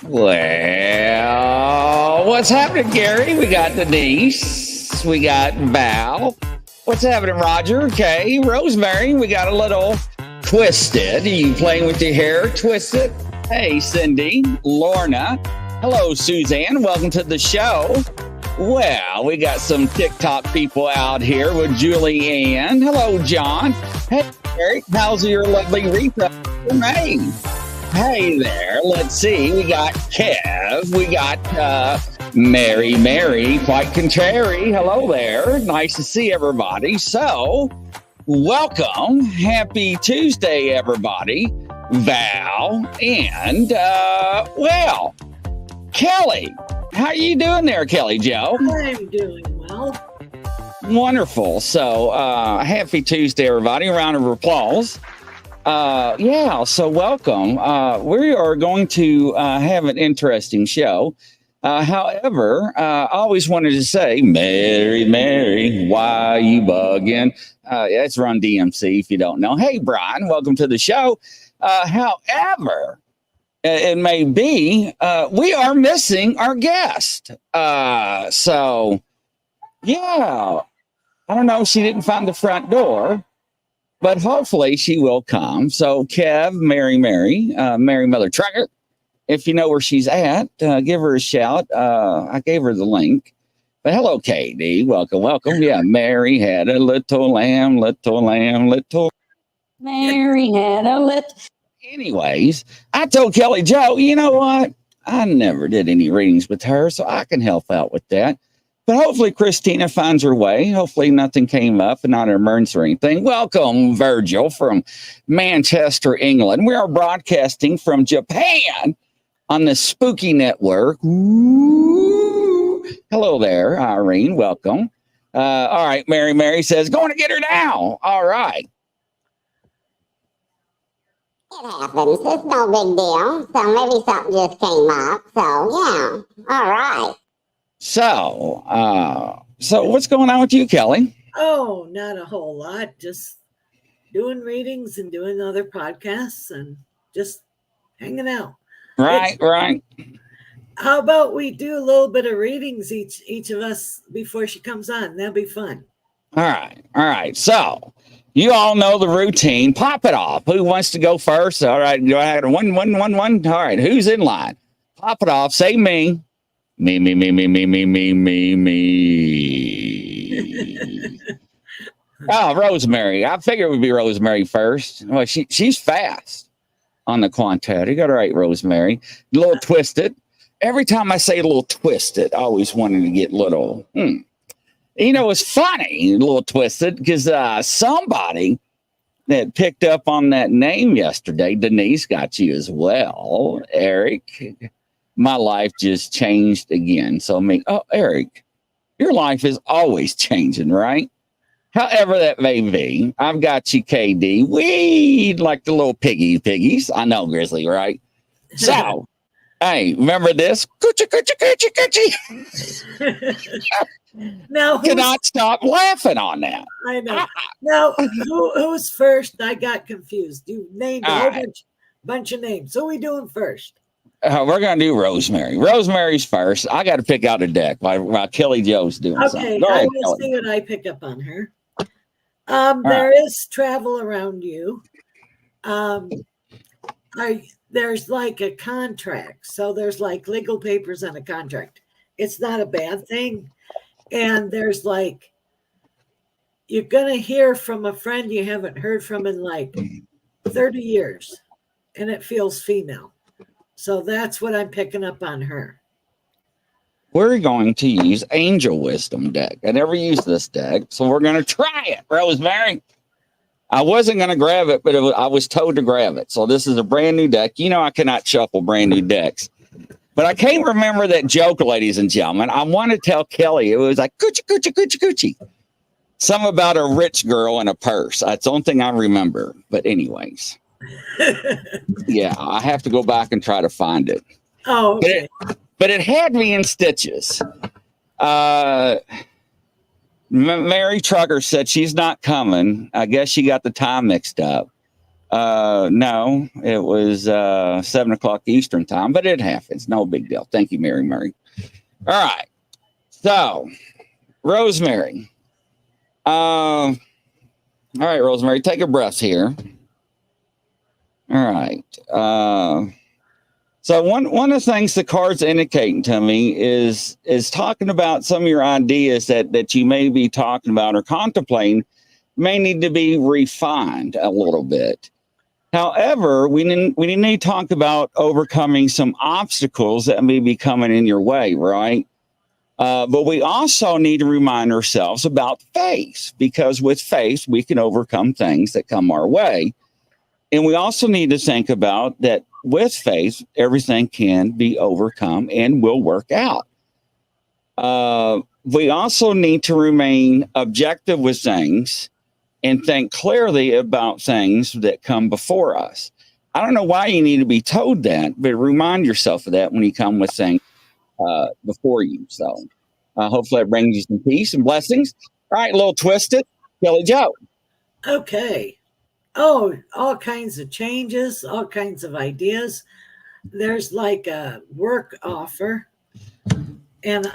Well, what's happening, Gary? We got Denise. We got Val. What's happening, Roger? Okay, Rosemary. We got a little Twisted. Are you playing with your hair? Twisted. Hey, Cindy. Lorna. Hello, Suzanne. Welcome to the show. Well, we got some TikTok people out here with Julie Ann. Hello, John. Hey, Eric. How's your lovely replay made? Hey there. Let's see. We got Kev. We got Mary, quite contrary. Hello there. Nice to see everybody. So, welcome. Happy Tuesday, everybody. Val and, well, Kelly. How are you doing there, Kelly Jo? I'm doing well. Wonderful. So, happy Tuesday, everybody. A round of applause. So welcome. We are going to have an interesting show. However, I always wanted to say, Mary, why you bugging? It's Run DMC if you don't know. Hey, Brian, welcome to the show. However, it may be, we are missing our guest. So, yeah, I don't know. She didn't find the front door. But hopefully she will come. So Kev, Mary, Mary Mother Trucker, if you know where she's at, give her a shout. I gave her the link. But hello, KD. Welcome. Yeah, Mary had a little lamb. Mary had a little. Anyways, I told Kelly Jo, you know what? I never did any readings with her, so I can help out with that. But hopefully Christina finds her way. Hopefully nothing came up and not an emergency or anything. Welcome, Virgil from Manchester, England. We are broadcasting from Japan on the Spooky Network. Ooh. Hello there, Irene. Welcome. All right, Mary says, going to get her now. All right. It happens. It's no big deal. So maybe something just came up. So, yeah. All right. So what's going on with you, Kelly? Oh, not a whole lot. Just doing readings and doing other podcasts and just hanging out. Right. How about we do a little bit of readings, each of us, before she comes on? That'd be fun. All right. So you all know the routine. Pop it off. Who wants to go first? All right. Do I have one? All right. Who's in line? Pop it off. Say me. Me. Oh, Rosemary. I figured it would be Rosemary first. Well, she's fast on the quantette. You got it right, Rosemary. A little twisted. Every time I say a little twisted, I always wanted to get little. You know, it's funny, a little twisted, because somebody that picked up on that name yesterday, Denise, got you as well, Eric. My life just changed again. So Eric, your life is always changing, right? However that may be, I've got you, KD. We like the little piggies. I know, Grizzly, right? So, hey, remember this? Coochie. Now, Cannot stop laughing on that. I know. Now, who's first? I got confused. You named a whole bunch of names. So we doing first? We're going to do Rosemary. Rosemary's first. I got to pick out a deck while Kelly Jo's doing something. Okay, I will see what I pick up on her. There is travel around you. There's like a contract. So there's like legal papers on a contract. It's not a bad thing. And there's like, you're going to hear from a friend you haven't heard from in like 30 years. And it feels female. So that's what I'm picking up on her. We're going to use Angel Wisdom deck. I never used this deck, so we're going to try it, Rosemary. I wasn't going to grab it, but I was told to grab it. So this is a brand new deck. You know I cannot shuffle brand new decks. But I can't remember that joke, ladies and gentlemen. I want to tell Kelly, it was like, coochie. Something about a rich girl in a purse. That's the only thing I remember. But anyways. Yeah, I have to go back and try to find it. Oh, okay. But it had me in stitches. Mary Trucker said she's not coming. I guess she got the time mixed up. No, it was 7 o'clock Eastern time, but it happens. No big deal. Thank you, Mary Mary. All right. So, Rosemary. All right, Rosemary, take a breath here. All right. So one of the things the card's indicating to me is talking about some of your ideas that you may be talking about or contemplating may need to be refined a little bit. However, we need to talk about overcoming some obstacles that may be coming in your way, right? But we also need to remind ourselves about faith, because with faith, we can overcome things that come our way. And we also need to think about that with faith, everything can be overcome and will work out. We also need to remain objective with things and think clearly about things that come before us. I don't know why you need to be told that, but remind yourself of that when you come with things before you. So hopefully that brings you some peace and blessings. All right, a little twisted. Kelly Joe. Okay. Oh, all kinds of changes, all kinds of ideas. There's like a work offer and, like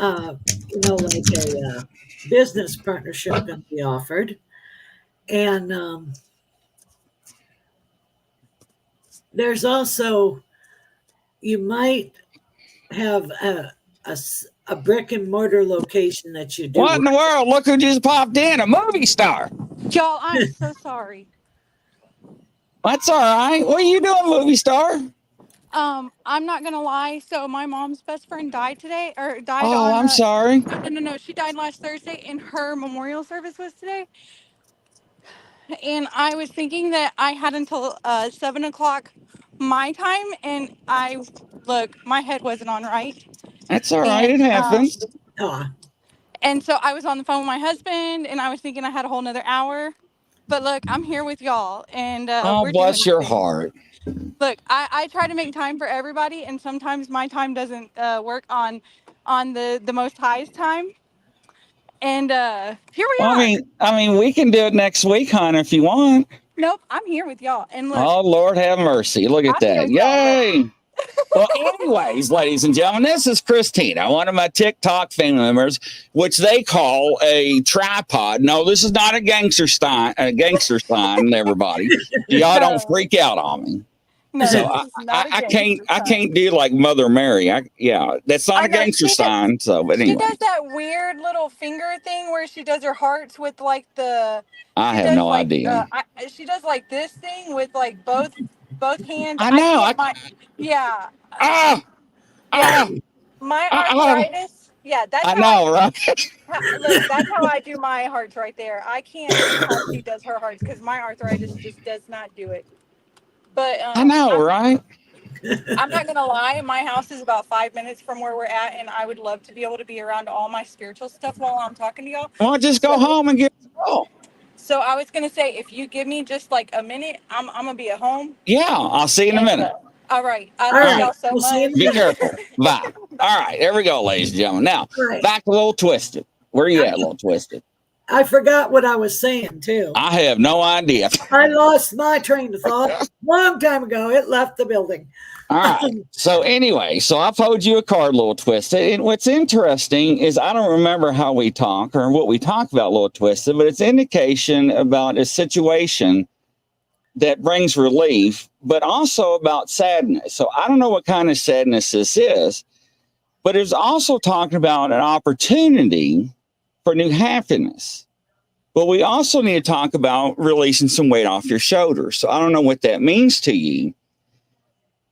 a business partnership going to be offered. And there's also, you might have a brick and mortar location that you do. What in the world? Look who just popped in, a movie star. Y'all, I'm so sorry. That's all right. What are you doing, movie star? I'm not gonna lie. So my mom's best friend died today, or died Oh, on. I'm sorry. No. She died last Thursday, and her memorial service was today. And I was thinking that I had until 7 o'clock my time, and my head wasn't on right. That's all right. It happens. And so I was on the phone with my husband, and I was thinking I had a whole nother hour. But look, I'm here with y'all, and Oh, bless your heart. Look, I try to make time for everybody, and sometimes my time doesn't work on the Most High's time. And here we are. I mean, we can do it next week, hon, if you want. Nope, I'm here with y'all. And look, oh, Lord have mercy. Look at that. Yay. Well, anyways, ladies and gentlemen, this is Christina, one of my TikTok family members, which they call a tripod. No, this is not a gangster sign, everybody. Y'all don't freak out on me. No, so I can't do like Mother Mary. That's not a gangster sign. So, but anyway, she does that weird little finger thing where she does her hearts with like the. I have no idea. She does like this thing with like both hands. I know. My arthritis. That's I know, right? Look, that's how I do my hearts right there. I can't do how she does her hearts because my arthritis just does not do it. But I know, right? I'm not gonna lie. My house is about 5 minutes from where we're at, and I would love to be able to be around all my spiritual stuff while I'm talking to y'all. Well, just go home and get it all. So I was gonna say, if you give me just like a minute, I'm gonna be at home. Yeah, I'll see you in a minute. All right. I love y'all so much. Be careful. Bye. All right, there we go, ladies and gentlemen. Now, back to Little Twisted. Where are you at, Little Twisted? I forgot what I was saying, too. I have no idea. I lost my train of thought long time ago. It left the building. All right. So anyway, I pulled you a card, Little Twisted. And what's interesting is I don't remember how we talk or what we talk about, Little Twisted, but it's indication about a situation that brings relief, but also about sadness. So I don't know what kind of sadness this is, but it's also talking about an opportunity for new happiness. But we also need to talk about releasing some weight off your shoulders. So I don't know what that means to you,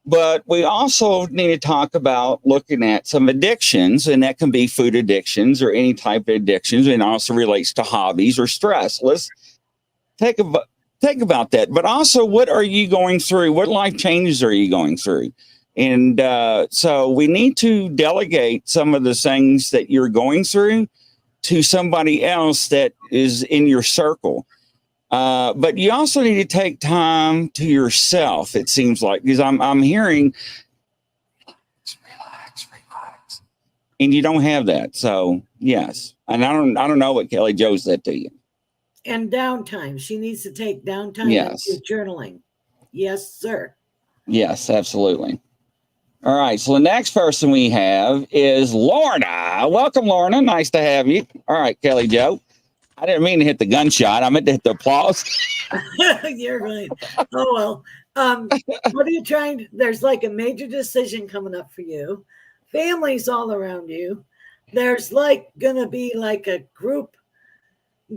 but we also need to talk about looking at some addictions, and that can be food addictions or any type of addictions, and also relates to hobbies or stress. Let's think about that. But also, what are you going through? What life changes are you going through? And so we need to delegate some of the things that you're going through to somebody else that is in your circle. But you also need to take time to yourself, it seems like, because I'm hearing relax. And you don't have that. So yes. And I don't know what Kelly Joe said to you. And downtime. She needs to take downtime. Yes. And journaling. Yes, sir. Yes, absolutely. All right. So the next person we have is Lorna. Welcome, Lorna. Nice to have you. All right, Kelly Joe. I didn't mean to hit the gunshot. I meant to hit the applause. You're right. Oh well. What are you trying? There's like a major decision coming up for you. Families all around you. There's like gonna be like a group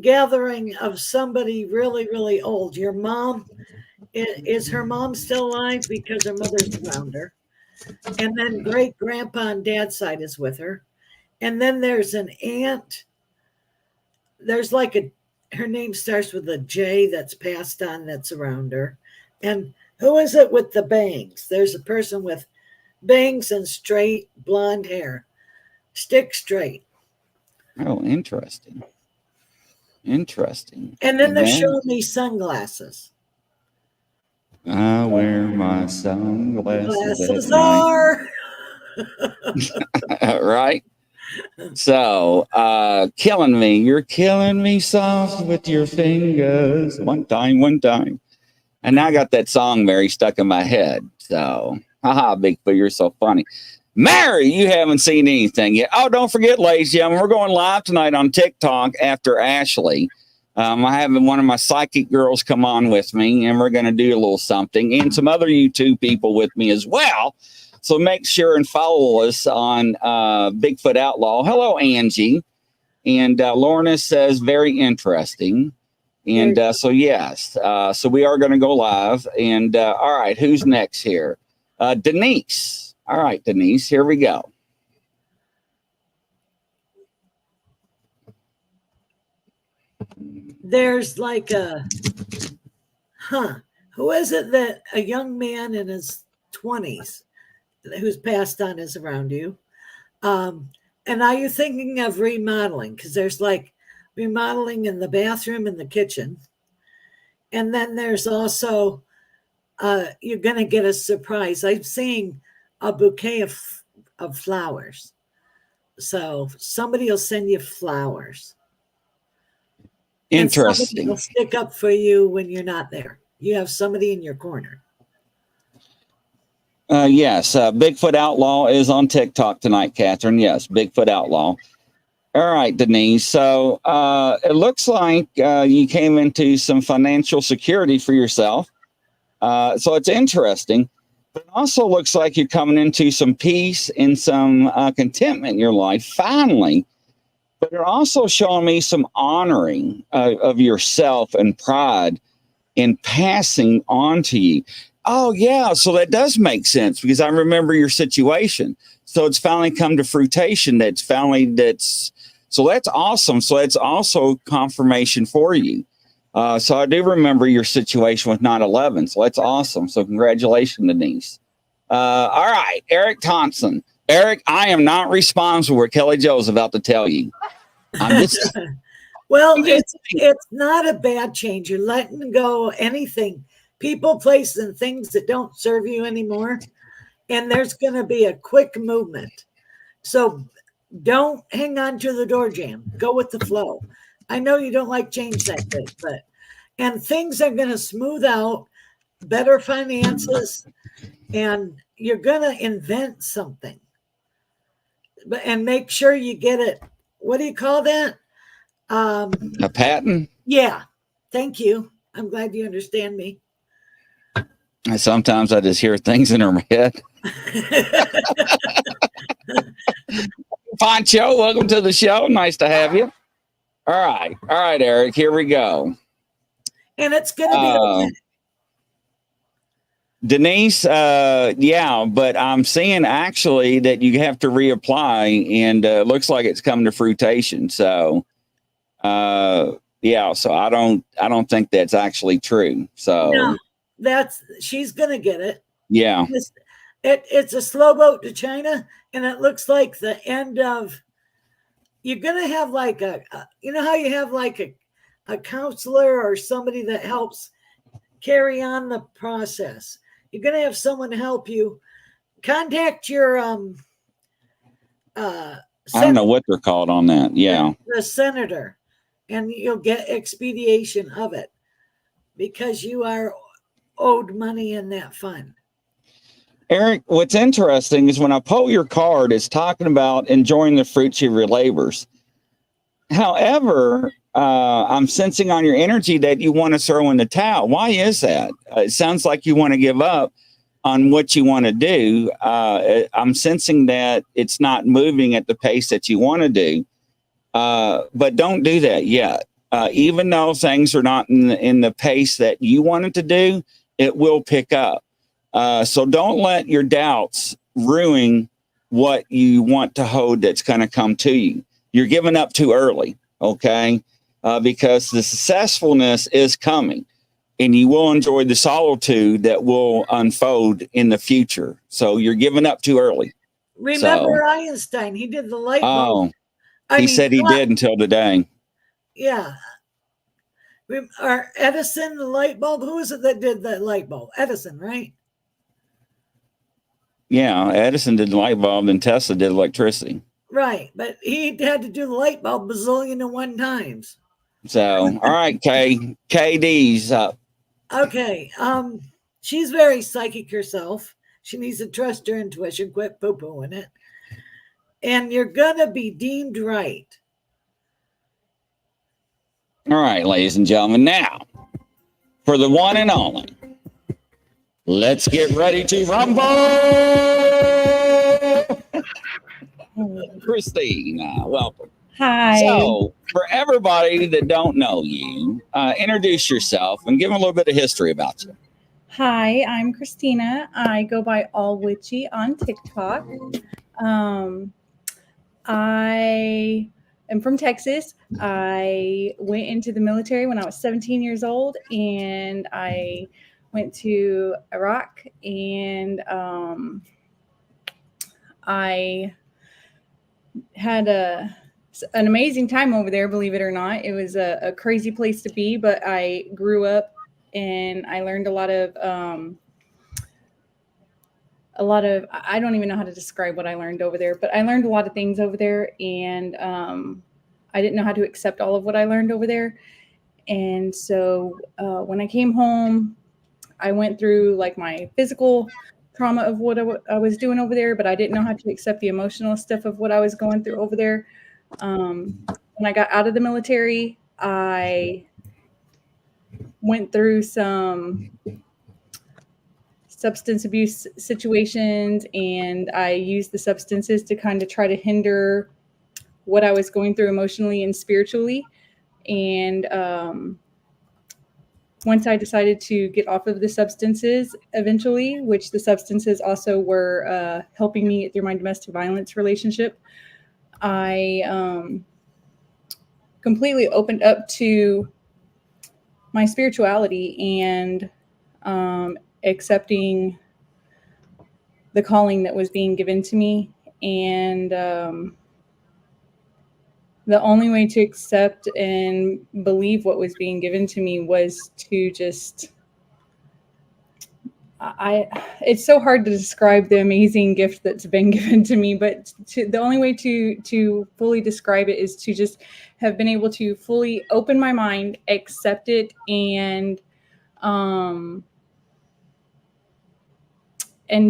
gathering of somebody really, really old. Your mom is her mom still alive because her mother's around her, and then great grandpa on dad's side is with her, and then there's an aunt. There's like her name starts with a J that's passed on that's around her. And who is it with the bangs? There's a person with bangs and straight blonde hair, stick straight. Oh, interesting. Interesting. And then they're showing me sunglasses. I wear my sunglasses Glasses at are. night. Right. So, killing me. You're killing me soft with your fingers. One time. And now I got that song, Mary, stuck in my head. So, haha, Bigfoot, you're so funny. Mary, you haven't seen anything yet. Oh, don't forget, ladies and gentlemen, we're going live tonight on TikTok after Ashley. I have one of my psychic girls come on with me, and we're going to do a little something, and some other YouTube people with me as well. So make sure and follow us on Bigfoot Outlaw. Hello, Angie. And Lorna says, very interesting. And so, yes. So we are going to go live. And all right, who's next here? Denise. All right, Denise, here we go. There's like who is it that a young man in his 20s who's passed on is around you? And are you thinking of remodeling? Because there's like remodeling in the bathroom and the kitchen. And then there's also, you're going to get a surprise. I'm seeing a bouquet of flowers. So somebody will send you flowers. Interesting. And somebody will stick up for you when you're not there. You have somebody in your corner. Yes, Bigfoot Outlaw is on TikTok tonight, Catherine. Yes, Bigfoot Outlaw. All right, Denise. So it looks like you came into some financial security for yourself. So it's interesting. But it also looks like you're coming into some peace and some contentment in your life, finally. But you're also showing me some honoring of yourself and pride in passing on to you. Oh, yeah. So that does make sense because I remember your situation. So it's finally come to fruition. So that's awesome. So it's also confirmation for you. So I do remember your situation with 9/11. So that's awesome. So congratulations, Denise. All right, Eric Thompson. Eric, I am not responsible for what Kelly Joe's about to tell you. I'm just well, it's not a bad change. You're letting go anything, people, places, and things that don't serve you anymore. And there's going to be a quick movement. So don't hang on to the door jam. Go with the flow. I know you don't like change that big, and things are going to smooth out, better finances, and you're going to invent something. And make sure you get it. What do you call that? a patent. Yeah. Thank you. I'm glad you understand me. Sometimes I just hear things in her head. Poncho, welcome to the show. Nice to have you. All right, Eric. Here we go. And it's going to be okay. Denise, yeah, but I'm seeing actually that you have to reapply, and it looks like it's come to fruition. So, yeah, so I don't think that's actually true. So no, she's gonna get it. Yeah, it's a slow boat to China, and it looks like the end of. You're gonna have like you know how you have like a counselor or somebody that helps carry on the process. You're going to have someone help you. Contact your I don't know what they're called on that. Yeah. The senator, and you'll get expedition of it because you are owed money in that fund. Eric, what's interesting is when I pull your card, it's talking about enjoying the fruits of your labors. However, I'm sensing on your energy that you want to throw in the towel. Why is that? It sounds like you want to give up on what you want to do. I'm sensing that it's not moving at the pace that you want to do. But don't do that yet. Even though things are not in the pace that you wanted to do, it will pick up. So don't let your doubts ruin what you want to hold that's going to come to you. You're giving up too early, okay? Because the successfulness is coming, and you will enjoy the solitude that will unfold in the future. So you're giving up too early. Remember Einstein? He did the light bulb. He said he did until today. Yeah. Or Edison, the light bulb. Who is it that did the light bulb? Edison, right? Yeah, Edison did the light bulb, and Tesla did electricity. Right, but he had to do the light bulb bazillion and one times. So, all right, KD's up. Okay, she's very psychic herself. She needs to trust her intuition, quit poo-pooing it. And you're gonna be deemed right. All right, ladies and gentlemen, now for the one and only. Let's get ready to rumble. Christina, welcome. Hi. So, for everybody that don't know you, introduce yourself and give them a little bit of history about you. Hi, I'm Christina. I go by All Witchy on TikTok. I am from Texas. I went into the military when I was 17 years old, and I went to Iraq, and I had an amazing time over there, believe it or not. It was a crazy place to be, but I grew up and I learned a lot of, I don't even know how to describe what I learned over there, but I learned a lot of things over there, and I didn't know how to accept all of what I learned over there. And so when I came home, I went through like my physical trauma of what I was doing over there, but I didn't know how to accept the emotional stuff of what I was going through over there. When I got out of the military, I went through some substance abuse situations, and I used the substances to kind of try to hinder what I was going through emotionally and spiritually. And once I decided to get off of the substances eventually, which the substances also were helping me through my domestic violence relationship, I completely opened up to my spirituality and accepting the calling that was being given to me. And the only way to accept and believe what was being given to me was to just, it's so hard to describe the amazing gift that's been given to me, but the only way to fully describe it is to just have been able to fully open my mind, accept it, and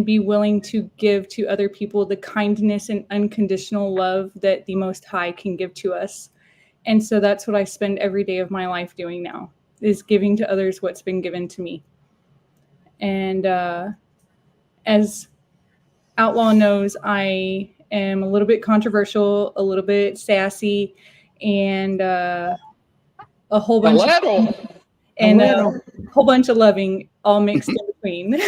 be willing to give to other people the kindness and unconditional love that the Most High can give to us. And so that's what I spend every day of my life doing now, is giving to others what's been given to me. And as Outlaw knows, I am a little bit controversial, a little bit sassy, and a whole bunch of loving, all mixed in between.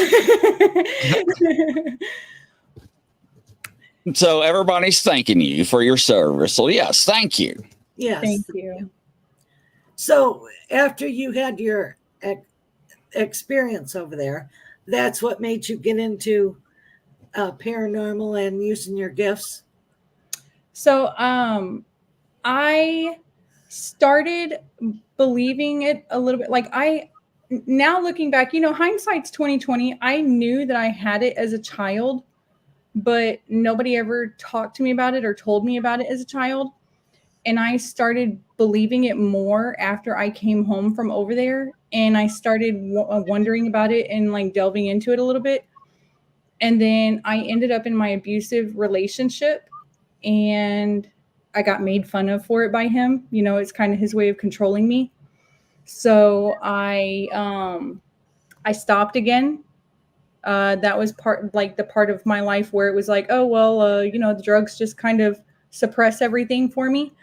So everybody's thanking you for your service. So yes, thank you. Yes. Thank you. So after you had your experience over there, that's what made you get into paranormal and using your gifts? So I started believing it a little bit. Like, now looking back, hindsight's 2020. I knew that I had it as a child, but nobody ever talked to me about it or told me about it as a child. And I started believing it more after I came home from over there, and I started wondering about it and like delving into it a little bit. And then I ended up in my abusive relationship, and I got made fun of for it by him. You know, it's kind of his way of controlling me. So I stopped again. That was the part of my life where it was like, oh well, you know, the drugs just kind of suppress everything for me.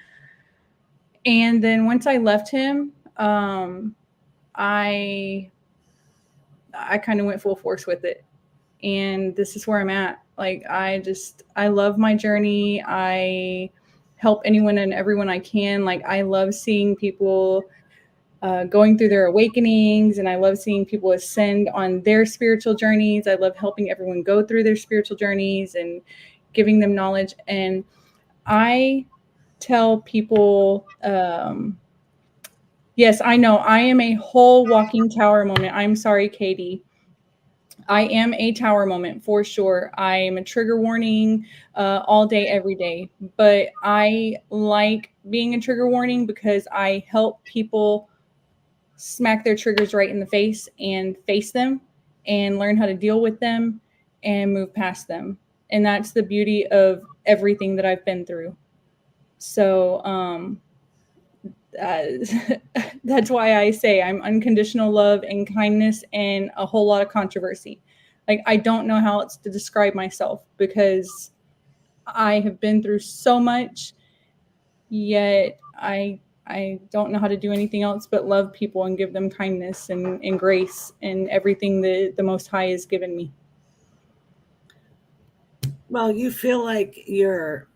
And then once I left him, I kind of went full force with it. And this is where I'm at. Like, I love my journey. I help anyone and everyone I can. Like, I love seeing people going through their awakenings, and I love seeing people ascend on their spiritual journeys. I love helping everyone go through their spiritual journeys and giving them knowledge. And I tell people, yes, I know I am a whole walking tower moment. I'm sorry, Katie. I am a tower moment for sure. I'm a trigger warning all day, every day. But I like being a trigger warning because I help people smack their triggers right in the face and face them and learn how to deal with them and move past them. And that's the beauty of everything that I've been through. So that's why I say I'm unconditional love and kindness and a whole lot of controversy. Like, I don't know how else to describe myself because I have been through so much, yet I don't know how to do anything else but love people and give them kindness and grace and everything that the Most High has given me. Well, you feel like you're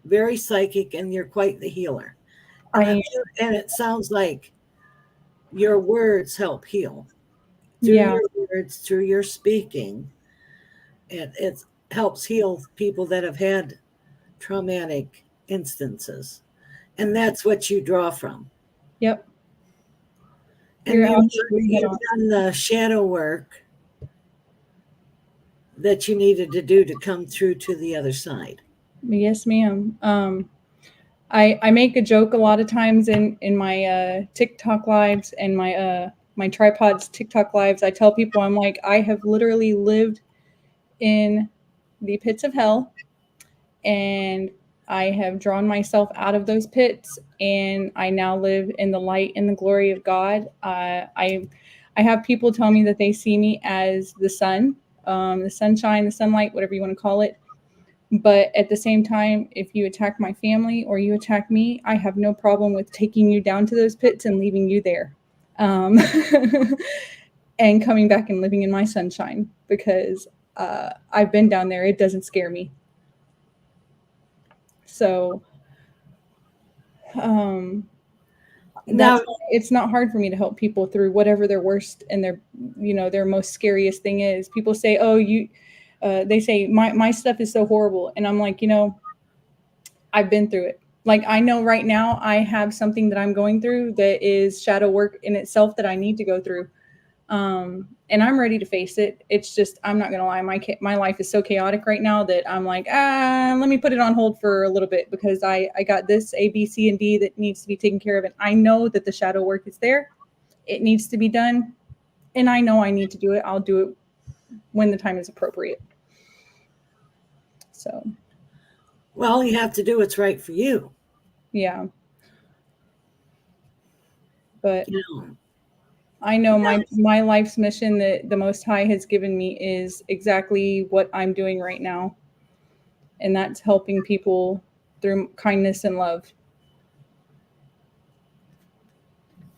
very psychic and you're quite the healer. And it sounds like your words help heal. Through your words, through your speaking, it helps heal people that have had traumatic instances. And that's what you draw from. Yep. And you've done the shadow work that you needed to do to come through to the other side. Yes, ma'am. I make a joke a lot of times in my TikTok lives and my tripod's TikTok lives. I tell people, I'm like, I have literally lived in the pits of hell, and I have drawn myself out of those pits, and I now live in the light and the glory of God. I have people tell me that they see me as the sun, the sunshine, the sunlight, whatever you want to call it. But at the same time, if you attack my family or you attack me, I have no problem with taking you down to those pits and leaving you there. And coming back and living in my sunshine, because I've been down there. It doesn't scare me. So now it's not hard for me to help people through whatever their worst and their most scariest thing is. People say, oh, they say my stuff is so horrible. And I'm like, I've been through it. Like, I know right now I have something that I'm going through that is shadow work in itself that I need to go through. And I'm ready to face it. It's just, I'm not going to lie. My life is so chaotic right now that I'm like, let me put it on hold for a little bit because I got this A, B, C, and D that needs to be taken care of. And I know that the shadow work is there. It needs to be done. And I know I need to do it. I'll do it when the time is appropriate. So. Well, you have to do what's right for you. Yeah. But I know my life's mission that the Most High has given me is exactly what I'm doing right now. And that's helping people through kindness and love.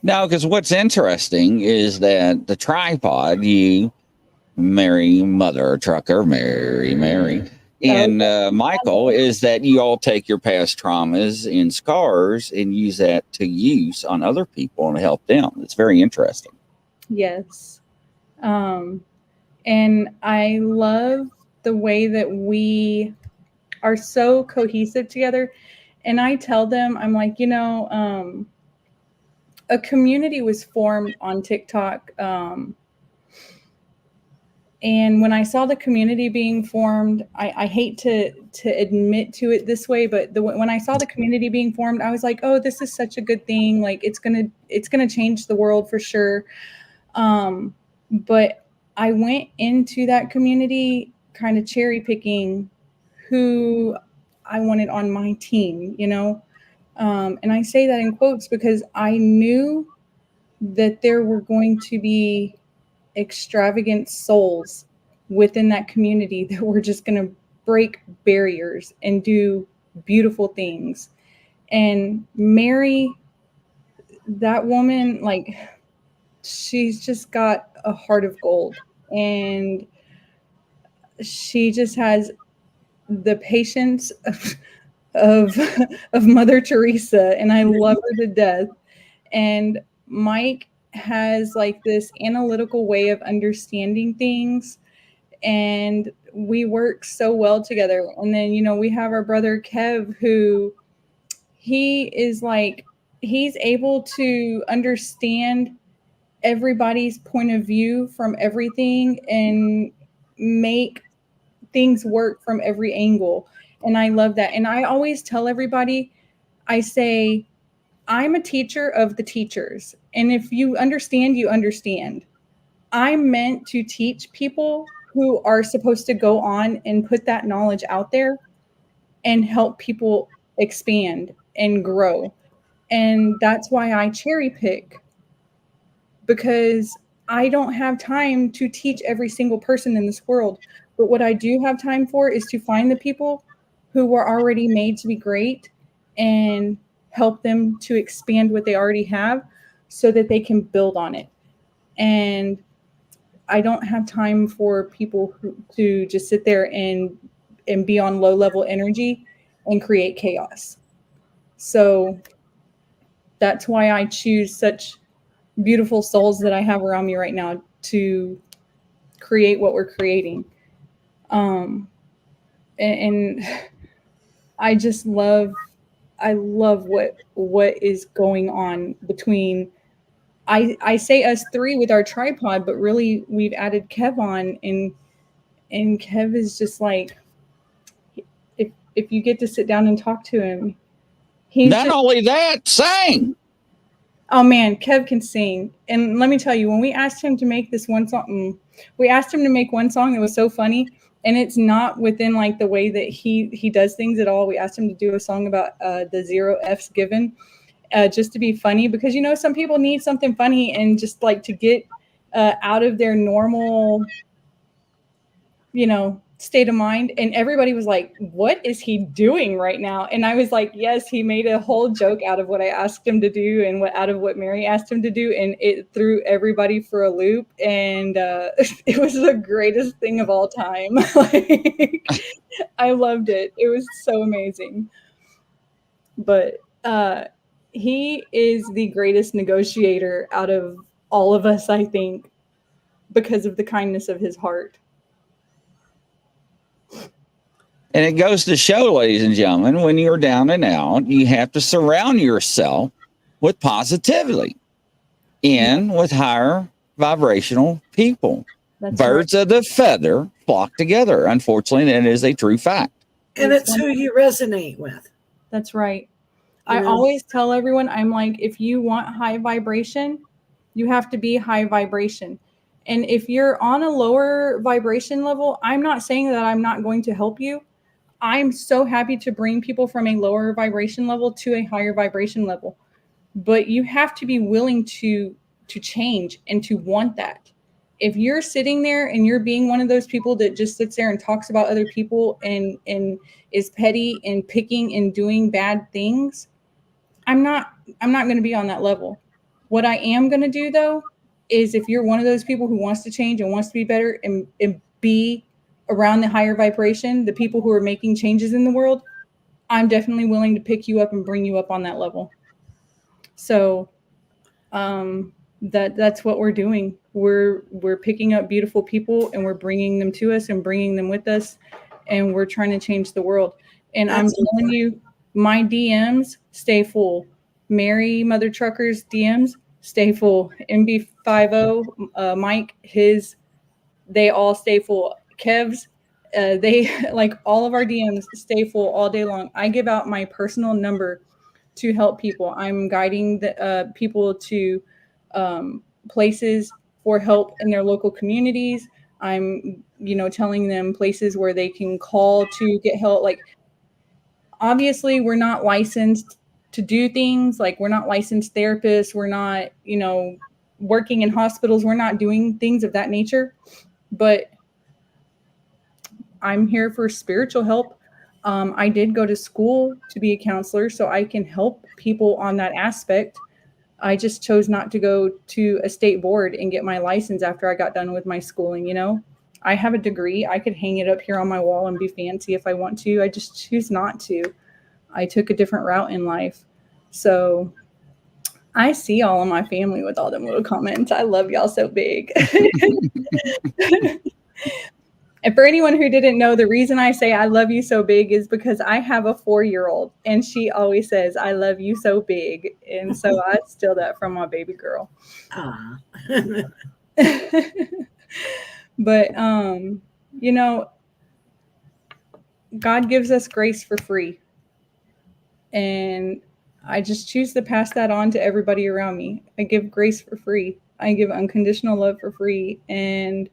Now, because what's interesting is that the tripod, you, Mary, mother trucker, Mary, and Michael, is that you all take your past traumas and scars and use that to use on other people and help them. It's very interesting. Yes. And I love the way that we are so cohesive together. And I tell them, I'm like, a community was formed on TikTok And when I saw the community being formed, I hate to admit to it this way, but when I saw the community being formed, I was like, oh, this is such a good thing. Like it's gonna change the world for sure. But I went into that community kind of cherry picking who I wanted on my team, you know? And I say that in quotes because I knew that there were going to be extravagant souls within that community that were just going to break barriers and do beautiful things. And Mary, that woman, like, she's just got a heart of gold. And she just has the patience of, of Mother Teresa. And I love her to death. And Mike has like this analytical way of understanding things, and we work so well together. And then, you know, we have our brother Kev, who he is like, he's able to understand everybody's point of view from everything and make things work from every angle. And I love that. And I always tell everybody, I say, I'm a teacher of the teachers. And if you understand, you understand. I'm meant to teach people who are supposed to go on and put that knowledge out there and help people expand and grow. And that's why I cherry pick, because I don't have time to teach every single person in this world. But what I do have time for is to find the people who were already made to be great and help them to expand what they already have so that they can build on it. And I don't have time for people to just sit there and be on low level energy and create chaos. So that's why I choose such beautiful souls that I have around me right now to create what we're creating. And I just love what is going on between, I say us three with our tripod, but really we've added Kev on, and Kev is just like, if you get to sit down and talk to him, he's Not just, only that, sing. oh man, Kev can sing. And let me tell you, when we asked him to make this one song, we asked him to make one song that was so funny, and it's not within like the way that he does things at all. We asked him to do a song about the 0 F's given, just to be funny, because you know some people need something funny and just like to get out of their normal, you know, state of mind. And everybody was like, what is he doing right now? And I was like, yes, he made a whole joke out of what I asked him to do and out of what Mary asked him to do, and it threw everybody for a loop. And it was the greatest thing of all time. Like, I loved it. It was so amazing. But he is the greatest negotiator out of all of us, I think, because of the kindness of his heart. And it goes to show, ladies and gentlemen, when you're down and out, you have to surround yourself with positivity and with higher vibrational people. That's Birds right. of the feather flock together. Unfortunately, that is a true fact. And it's who you resonate with. That's right. You I know? always tell everyone, I'm like, if you want high vibration, you have to be high vibration. And if you're on a lower vibration level, I'm not saying that I'm not going to help you. I'm so happy to bring people from a lower vibration level to a higher vibration level. But you have to be willing to change and to want that. If you're sitting there and you're being one of those people that just sits there and talks about other people and is petty and picking and doing bad things, I'm not going to be on that level. What I am going to do though is, if you're one of those people who wants to change and wants to be better and be around the higher vibration, the people who are making changes in the world, I'm definitely willing to pick you up and bring you up on that level. So that's what we're doing. We're picking up beautiful people and we're bringing them to us and bringing them with us, and we're trying to change the world. And I'm telling you, my DMs stay full. Mary Mother Trucker's DMs stay full. MB50, Mike, his they all stay full. Kev's, they like all of our DMs stay full all day long. I give out my personal number to help people. I'm guiding the people to places for help in their local communities. I'm, telling them places where they can call to get help. Like, obviously, we're not licensed to do things. Like, we're not licensed therapists. We're not, working in hospitals. We're not doing things of that nature. But I'm here for spiritual help. I did go to school to be a counselor, so I can help people on that aspect. I just chose not to go to a state board and get my license after I got done with my schooling. I have a degree. I could hang it up here on my wall and be fancy if I want to. I just choose not to. I took a different route in life. So I see all of my family with all them little comments. I love y'all so big. And for anyone who didn't know, the reason I say I love you so big is because I have a 4-year-old and she always says, I love you so big. And so I steal that from my baby girl. But, God gives us grace for free. And I just choose to pass that on to everybody around me. I give grace for free. I give unconditional love for free. And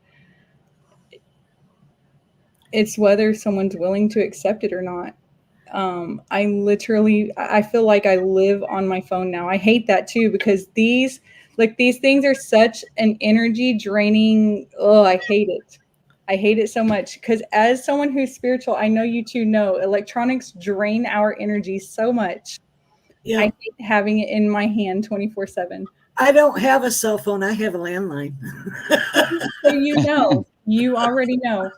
it's whether someone's willing to accept it or not. I feel like I live on my phone now. I hate that too, because these things are such an energy draining. Oh, I hate it. I hate it so much because as someone who's spiritual, I know you two know electronics drain our energy so much. Yeah. I hate having it in my hand 24/7. I don't have a cell phone. I have a landline. So you already know.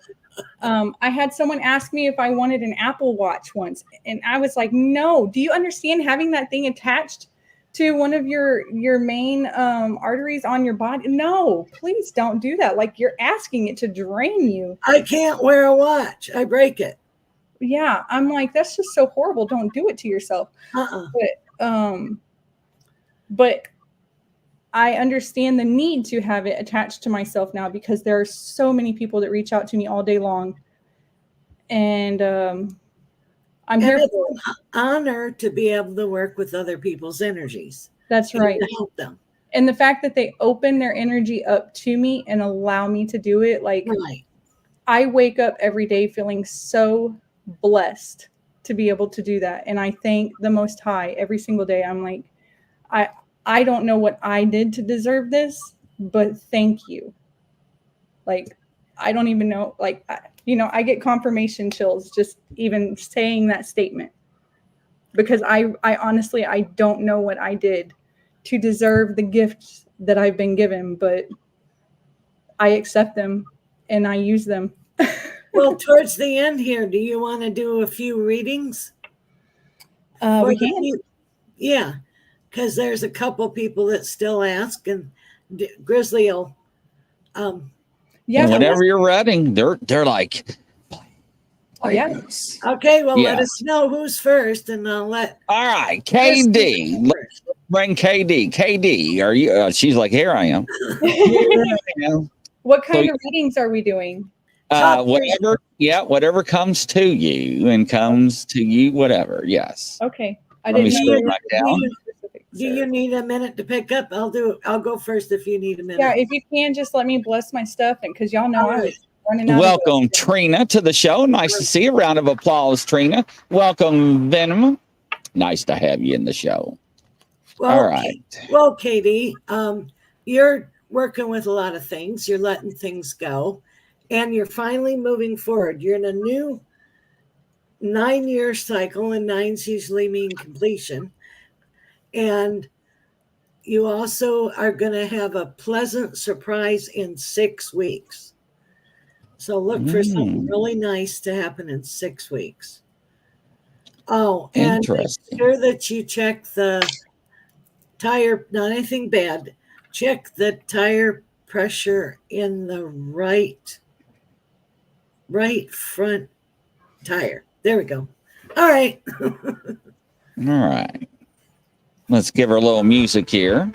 I had someone ask me if I wanted an Apple Watch once, and I was like, no. Do you understand having that thing attached to one of your main arteries on your body? No, please don't do that. Like, you're asking it to drain you. I can't wear a watch. I break it. Yeah, I'm like, that's just so horrible. Don't do it to yourself. But I understand the need to have it attached to myself now because there are so many people that reach out to me all day long. And I'm here for it. It's an honor to be able to work with other people's energies. That's right. To help them. And the fact that they open their energy up to me and allow me to do it, like, right. I wake up every day feeling so blessed to be able to do that. And I thank the Most High every single day. I'm like, I don't know what I did to deserve this, but thank you. Like, I don't even know, like, I get confirmation chills just even saying that statement, because I honestly, I don't know what I did to deserve the gifts that I've been given, but I accept them and I use them. Well, towards the end here, do you want to do a few readings? We can. Yeah. Because there's a couple people that still ask, and Grizzly will. Yeah. Whenever you're ready, they're like. Yes. Okay. Well, let us know who's first, and I'll let. All right, KD. Let's bring KD. KD, are you? She's like, here I am. What kind of readings are we doing? Whatever comes to you and comes to you, whatever. Yes. Okay. Let me scroll back down. Do you need a minute to pick up? I'll go first if you need a minute. Yeah, if you can, just let me bless my stuff, and because y'all know I was running out. Welcome, Trina, to the show. Nice to see you. Round of applause, Trina. Welcome, Venom. Nice to have you in the show. Well, all right. Well, Katie, you're working with a lot of things. You're letting things go, and you're finally moving forward. You're in a new 9-year cycle, and 9s usually mean completion. And you also are going to have a pleasant surprise in 6 weeks. So look for something really nice to happen in 6 weeks. Oh, and make sure that you check the tire, not anything bad. Check the tire pressure in the right front tire. There we go. All right. All right. Let's give her a little music here.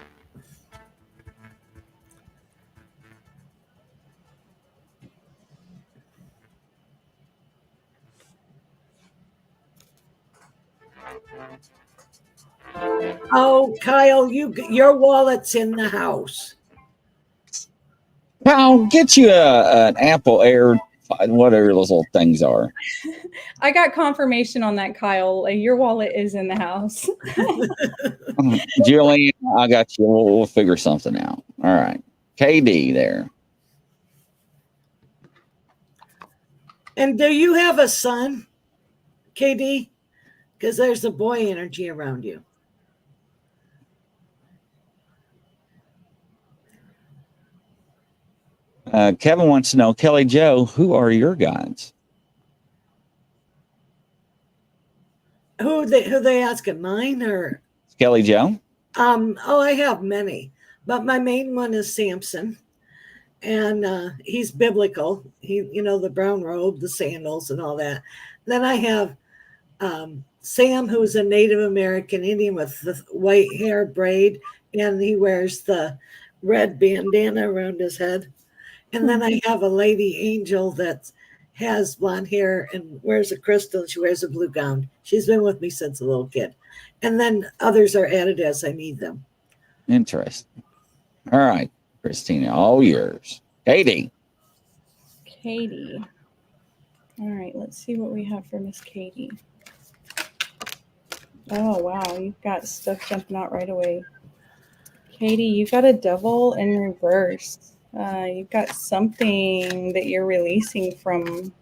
Oh, Kyle, your wallet's in the house. Kyle, get you an Apple Air, whatever those little things are. I got confirmation on that, Kyle. Like, your wallet is in the house. Julian, I got you. We'll figure something out. All right. KD there. And do you have a son, KD? Because there's a boy energy around you. Kevin wants to know, Kelly Joe, who are your gods? Who they asking? Mine or Kelly Joe? Oh, I have many, but my main one is Samson, and he's biblical. He, the brown robe, the sandals, and all that. Then I have Sam, who's a Native American Indian with the white hair braid, and he wears the red bandana around his head. And then I have a lady angel that has blonde hair and wears a crystal, and she wears a blue gown. She's been with me since a little kid. And then others are added as I need them. Interesting. All right, Christina, all yours. Katie. Katie. All right, let's see what we have for Miss Katie. Oh, wow, you've got stuff jumping out right away. Katie, you got a devil in reverse. You've got something that you're releasing from.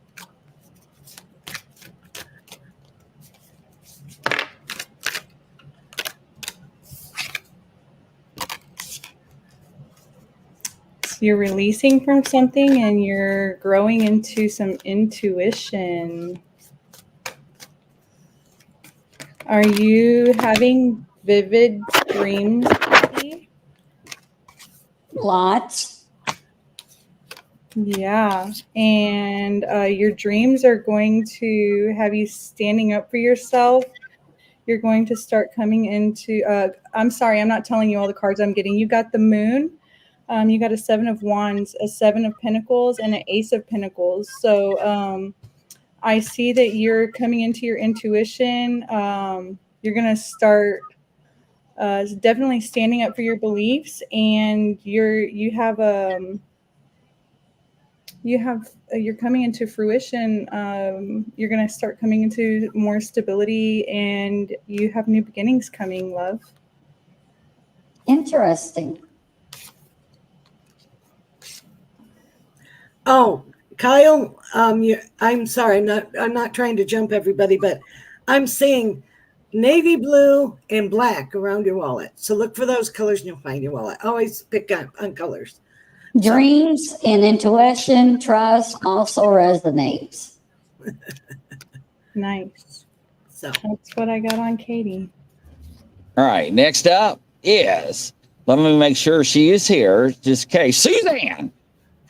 So you're releasing from something and you're growing into some intuition. Are you having vivid dreams, Katie? Lots. Yeah, and your dreams are going to have you standing up for yourself. You're going to start coming into, I'm sorry, I'm not telling you all the cards I'm getting. You got the moon, you got a 7 of wands, a 7 of pentacles, and an ace of pentacles. So I see that you're coming into your intuition. You're going to start definitely standing up for your beliefs, and you're coming into fruition. You're going to start coming into more stability, and you have new beginnings coming, love. Interesting. Oh, Kyle, I'm sorry, I'm not trying to jump everybody, but I'm seeing navy blue and black around your wallet. So look for those colors and you'll find your wallet. Always pick on colors. Dreams and intuition, trust also resonates. Nice. So that's what I got on Katie. All right, next up is, let me make sure she is here, just in case. Suzanne,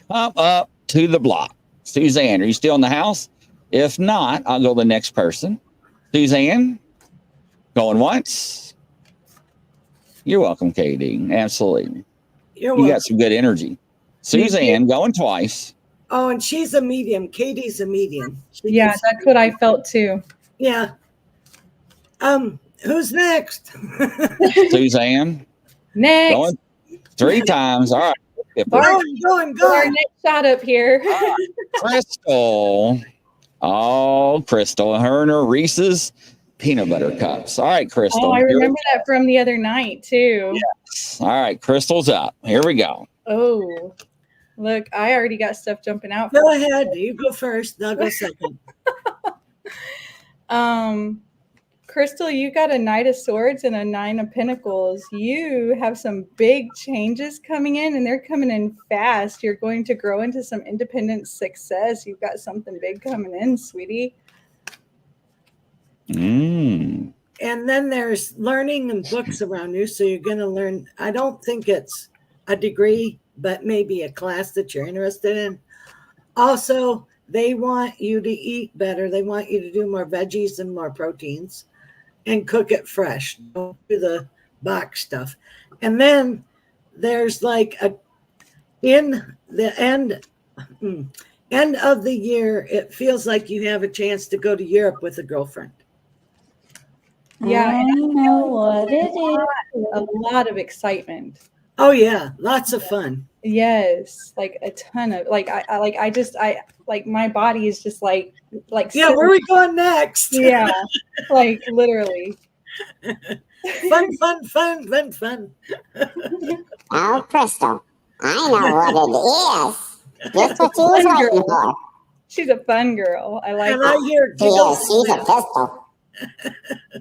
come up to the block. Suzanne, are you still in the house? If not, I'll go to the next person. Suzanne, going once. You're welcome, Katie. Absolutely. You got some good energy. Suzanne, going twice. Oh, and she's a medium. Katie's a medium. Yeah, that's what I felt too. Yeah. Who's next? Suzanne. Next. Going 3 times. All right. Going. Our next shot up here. Crystal. Oh, Crystal. Her and her Reese's peanut butter cups. All right, Crystal. Oh, I remember that from the other night too. Yes. All right, Crystal's up. Here we go. Oh, look, I already got stuff jumping out. Go ahead. You go first. I'll go second. Crystal, you got a Knight of Swords and a 9 of Pentacles. You have some big changes coming in, and they're coming in fast. You're going to grow into some independent success. You've got something big coming in, sweetie. And then there's learning and books around you. So you're going to learn. I don't think it's a degree, but maybe a class that you're interested in. Also, they want you to eat better. They want you to do more veggies and more proteins and cook it fresh. Don't do the box stuff. And then there's like in the end of the year, it feels like you have a chance to go to Europe with a girlfriend. Yeah, I and know what it is. a lot of excitement. Oh yeah, lots of fun. Yes, like a ton of I like my body is just like Yeah, where are we going next? yeah, like literally. Fun. Oh, Crystal, I know what it is. Just what you was Fun waiting girl. for. She's a fun girl. I like And it. I hear She is. giggles. She's a pistol. She's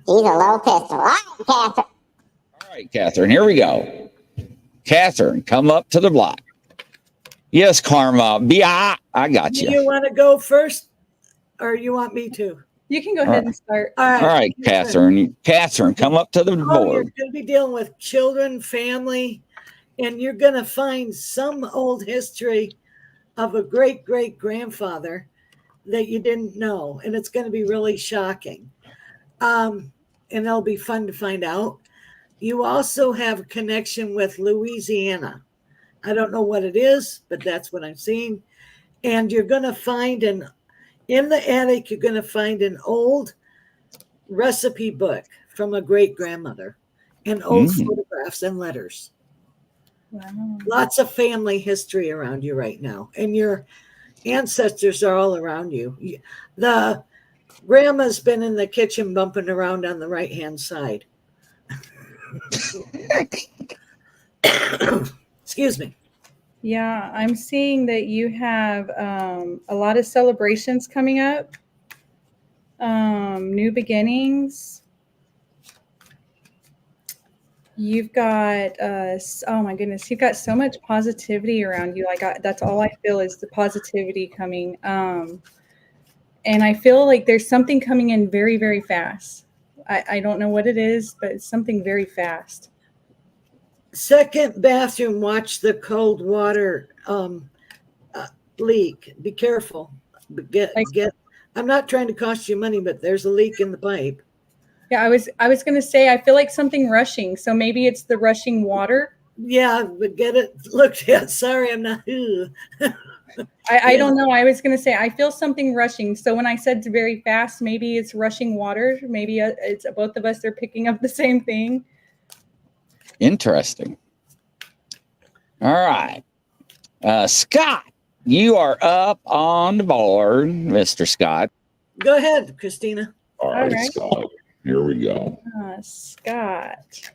a little pistol. All right, Catherine. All right, Catherine, here we go. Catherine, come up to the block. Yes, Karma. I got Do you. you want to go first, or you want me to? You can go ahead and start. All right. All right, Catherine. Catherine, come up to the Oh, you're board. going to be dealing with children, family, and you're going to find some old history of a great grandfather that you didn't know, and it's going to be really shocking. And it'll be fun to find out. You also have a connection with Louisiana. I don't know what it is, but that's what I'm seeing. And you're going to find in the attic, you're going to find an old recipe book from a great grandmother and old photographs and letters. Wow. Lots of family history around you right now. And your ancestors are all around you. The grandma's been in the kitchen bumping around on the right-hand side. Excuse me. Yeah, I'm seeing that you have a lot of celebrations coming up, new beginnings. You've got, oh my goodness, you've got so much positivity around you. That's all I feel is the positivity coming. And I feel like there's something coming in very, very fast. I don't know what it is, but it's something very fast. Second bathroom, watch the cold water leak. Be careful. I'm not trying to cost you money, but there's a leak in the pipe. Yeah, I was going to say, I feel like something rushing. So maybe it's the rushing water. Yeah, but get it looked at. Sorry, I'm not. I don't know. I was going to say, I feel something rushing. So when I said very fast, maybe it's rushing water. Maybe it's both of us are picking up the same thing. Interesting. All right. Scott, you are up on the board, Mr. Scott. Go ahead, Christina. All right, right. Scott. Here we go. Scott.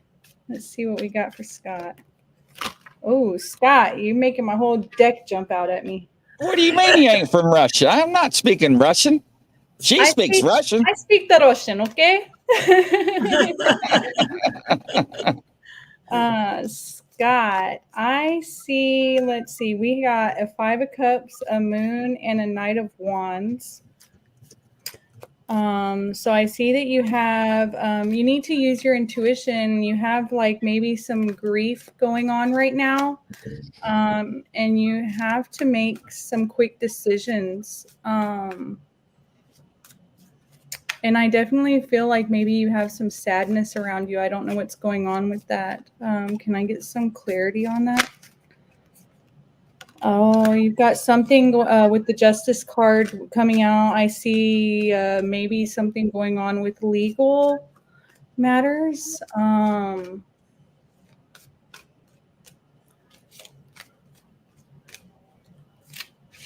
Let's see what we got for Scott. Oh, Scott, you're making my whole deck jump out at me. What do you mean you ain't from Russia? I'm not speaking Russian. She speaks Russian. I speak the Russian, okay? Scott, I see, let's see, we got a 5 of Cups, a Moon, and a Knight of Wands. So I see that you have, you need to use your intuition. You have like maybe some grief going on right now. And you have to make some quick decisions. And I definitely feel like maybe you have some sadness around you. I don't know what's going on with that. Can I get some clarity on that? Oh, you've got something with the Justice card coming out. I see maybe something going on with legal matters.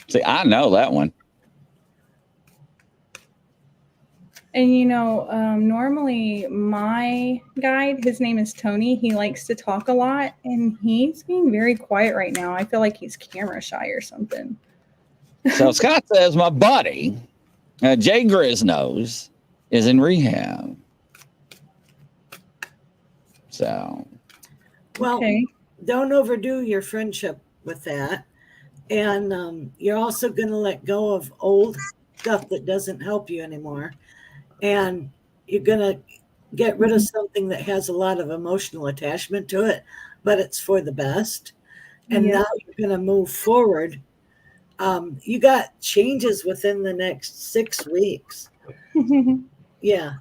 See, I know that one. And, you know, normally my guide, his name is Tony. He likes to talk a lot, and he's being very quiet right now. I feel like he's camera shy or something. So Scott says my buddy, Jay Grisnose, is in rehab. So. Well, Okay. Don't overdo your friendship with that. And you're also going to let go of old stuff that doesn't help you anymore. And you're going to get rid of something that has a lot of emotional attachment to it, but it's for the best. And now you're going to move forward. You got changes within the next 6 weeks. Yeah.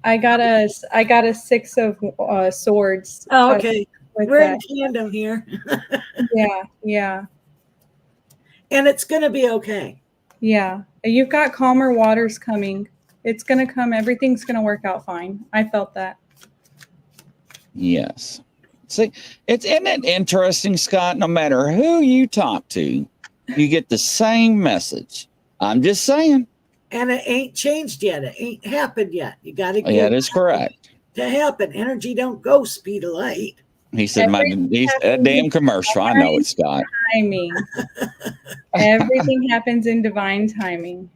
I got a 6 of swords. Oh, okay. We're that. in tandem here. Yeah. And it's going to be okay. Yeah. You've got calmer waters coming. It's going to come. Everything's going to work out fine. I felt that. Yes. See, isn't it interesting, Scott? No matter who you talk to, you get the same message. I'm just saying. And it ain't changed yet. It ain't happened yet. You got to get Yeah, that is correct. to happen. Energy don't go speed of light. He said, he's a damn commercial. I know it, Scott. Timing. Everything happens in divine timing.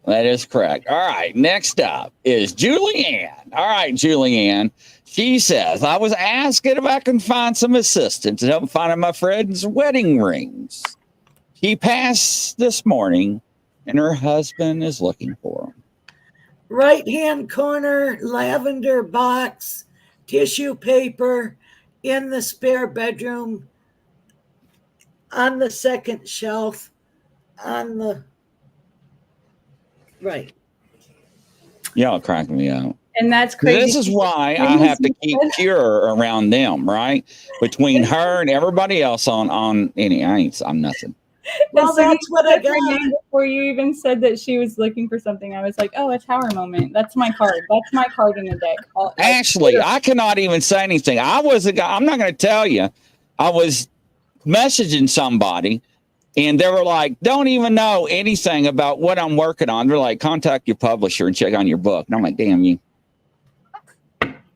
That is correct. All right. Next up is Julianne. All right, Julianne. She says, I was asking if I can find some assistance to help find my friend's wedding rings. He passed this morning, and her husband is looking for them. Right-hand corner, lavender box, tissue paper in the spare bedroom, on the second shelf, on the right. Y'all cracking me out. And that's crazy. This is why I have to keep pure around them, right? Between her and everybody else on I'm nothing. Well, that's what I got. Before you even said that she was looking for something, I was like, oh, a tower moment. That's my card. That's my card in the deck. Ashley, I cannot even say anything. I'm not going to tell you. I was messaging somebody and they were like, don't even know anything about what I'm working on. They're like, contact your publisher and check on your book. And I'm like, damn you.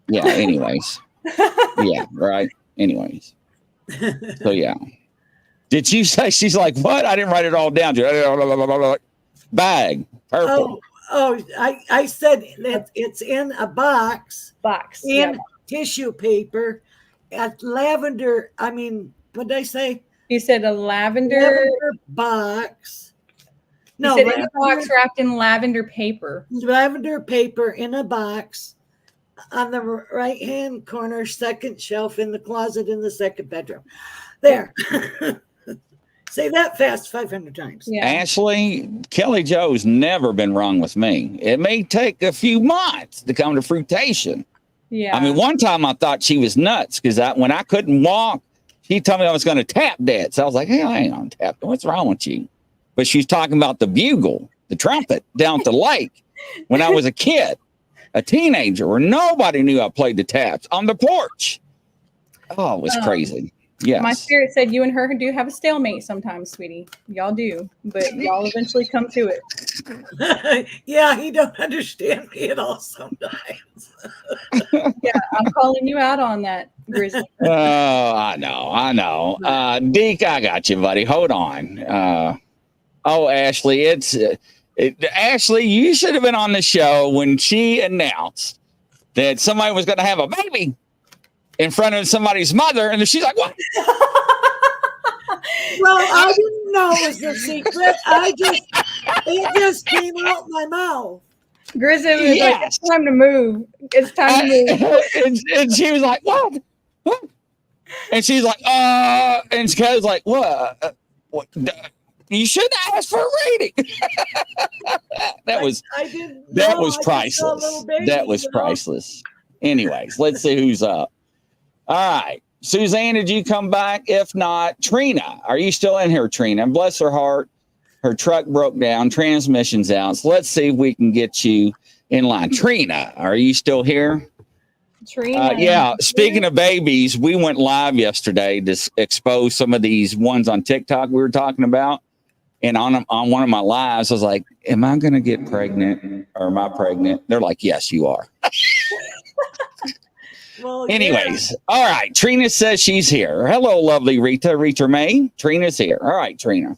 Yeah, anyways. Yeah, right. Anyways. So, yeah. Did you say, she's like, what? I didn't write it all down. Bag, purple. I said that it's in a box. In tissue paper at lavender. I mean, what did I say? You said a lavender box. No, you said in a box wrapped in lavender paper. Lavender paper in a box on the right-hand corner, second shelf in the closet in the second bedroom. There. Say that fast 500 times. Yeah. Ashley, Kelly Jo's never been wrong with me. It may take a few months to come to fruition. Yeah. I mean, one time I thought she was nuts because when I couldn't walk, she told me I was going to tap dance. I was like, hey, I ain't on tap. What's wrong with you? But she's talking about the bugle, the trumpet down at the lake when I was a kid, a teenager, where nobody knew I played the taps on the porch. Oh, it was crazy. Yes. My spirit said you and her do have a stalemate sometimes, sweetie. Y'all do, but y'all eventually come to it. Yeah, he don't understand me at all sometimes. Yeah, I'm calling you out on that, Grizzly. Oh, I know. Deke, I got you, buddy. Hold on. Ashley, Ashley, you should have been on the show when she announced that somebody was going to have a baby in front of somebody's mother, and she's like, what? Well, I didn't know it was a secret. It just came out my mouth. Grizzly was like, it's time to move. It's time to move. And she was like, what? And she's like, and Kelly's like, what? You shouldn't ask for a rating. That was priceless. That was priceless. Anyways, let's see who's up. All right. Suzanne, did you come back? If not, Trina, are you still in here, Trina? And bless her heart, her truck broke down, transmission's out. So let's see if we can get you in line. Trina, are you still here? Trina. Yeah. Speaking of babies, we went live yesterday to expose some of these ones on TikTok we were talking about. And on one of my lives, I was like, am I going to get pregnant or am I pregnant? They're like, yes, you are. Well, anyways, yeah. All right. Trina says she's here. Hello, lovely Rita. Rita May. Trina's here. All right, Trina.